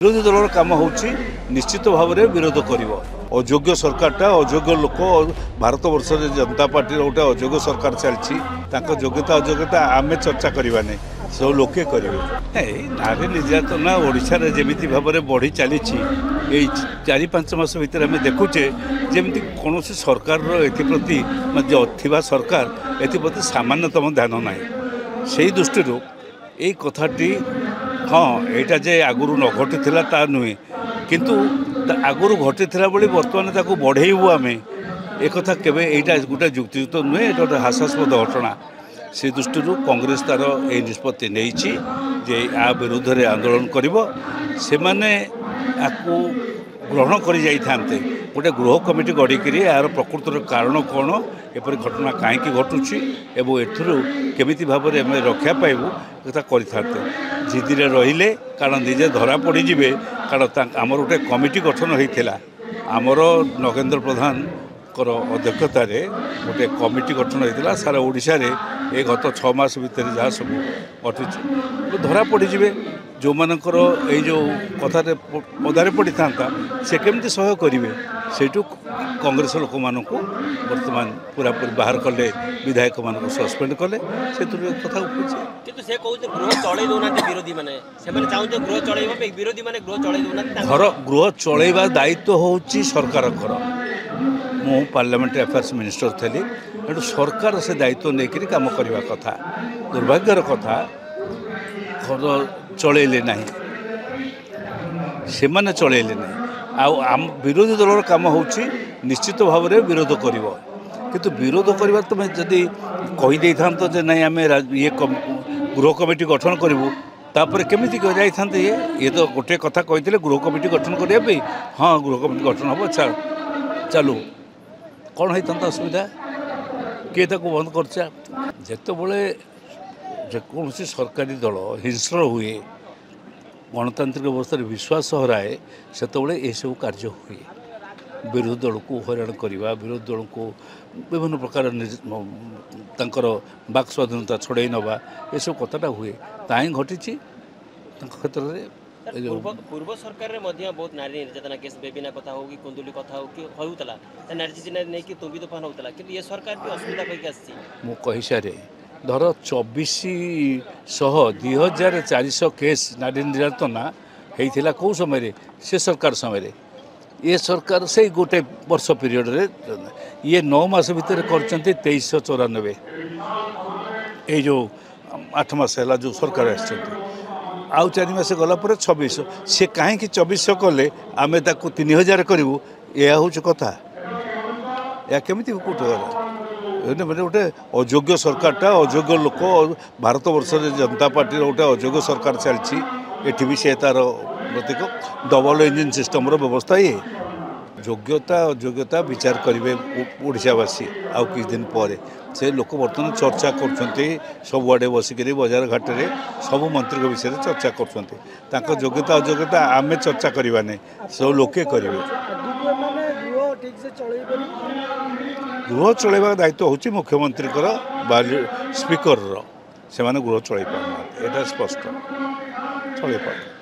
विरोधी दल कम हो निश्चित भाव में विरोध कर अयोग्य सरकारटा अयोग्य लोक भारत वर्ष जनता पार्टी गोटे अयोग्य सरकार चलती योग्यता अयोग्यता आम चर्चा करवा नहीं सब लोके करेंगे नारी निर्यातना ओडिशा रे जेमिति भाव में बढ़ी चली 4-5 मास भितर आम देखुचे जमी कौन सरकार एप्रति थी सरकार एप्रति सामान्यतम ध्यान ना से दृष्टि यही कथाटी हाँ यहाँ जे आगुरी न घटी ता नुहे किंतु आगुरी घटी बोली बर्तमान ताको बढ़ेबू आम एक केवे गोटे युक्तियुक्त नुहे गोटे हास्यास्पद घटना से दृष्टि कांग्रेस तार यही निष्पत्ति नहीं आ विरुद्ध रे आंदोलन से ग्रहण कर गोटे गृह कमिटी गढ़ी यार प्रकृतर कारण कौन एपरी घटना कहीं घटुची एवं एमती भाव में आम रक्षा पाइबू करते जिदी रे कारण निजे धरा पड़े कारण आमर गोटे कमिटी गठन होता आमर नगेंद्र प्रधान अध्यक्षतार गोटे कमिटी गठन होता सारा ओडिशा रे ए गत 6 मास भितर जहाँ सब घटी धरा पड़े जो मानकर ये जो कथा पदारे पड़ी था से केमती सहयोग करेंगे सेठू कांग्रेस लोक मानक बर्तमान पूरा पूरी बाहर कले विधायक मान सस्पेंड कले से कथा गृह चलैवा दायित्व हूँ सरकार मु पार्लियामेंट्री अफेयर्स मिनिस्टर थी एटू सरकार से दायित्व नहीं काम करने कथा दुर्भाग्यर कथा घर चलैले ना से मैंने चलैले ना आम विरोधी दल कम हो निश्चित भाव में विरोध कर किंतु विरोध करवा तुम जदि कहीदे था जे ना आम ये गृह कमिटी गठन करूँ तापर केमी जाते ये तो गोटे कथा कही गृह कमिटी गठन करने हाँ गृह कमिटी गठन हम चलू कौन होता असुविधा किए बंद करते जेकोसी सरकारी दल हिंस्र हुए गणतांत्रिक व्यवस्था विश्वास हराए से सब कार्य हुए विरोधी दल को हैरान करवा विरोधी दल को विभिन्न प्रकार बाक स्वाधीनता छड़े नवा ये सब कथाटा हुए ताही घटी क्षेत्र में पूर्व सरकार रे मध्य बहुत नारी निर्यातना केस बेबिना कथा हो कि कुंदुली कथा हो कि होउतला नारी नहीं कि तुम भी तूफान होउतला कि ये सरकार भी असुविधा करके आसी मु कहि सारे धर 2400 केस नारी निर्यातना होता कौ समय से सरकार समय ये सरकार से गोटे वर्ष पीरियड रे ये 9 मास भितर कर 2394 ये जो 8 मास है जो सरकार आउ 4 मास गला 2600 से कहीं 2400 कले आम 3000 करूँ यह हूँ कथा या केमी कौट गला मैंने गोटे अयोग्य सरकारटा अयोग्य लोक भारत वर्ष जनता पार्टी गोटे अयोग्य सरकार चलती एटी भी से तार प्रतीक डबल इंजिन सिस्टम व्यवस्था ये योग्यता अयोग्यता विचार करेंगे ओडिशावासी आउ किछ दिन पर से लोक बर्तमान चर्चा कर सबुआड़े बसिक बजार घाट में सब मंत्री विषय में चर्चा कर योग्यता अयोग्यता आम चर्चा करवा नहीं सब लोके करेंगे गृह चलैवा दायित्व हूँ मुख्यमंत्री स्पीकर से गृह चल पार यहाँ स्पष्ट चल पार।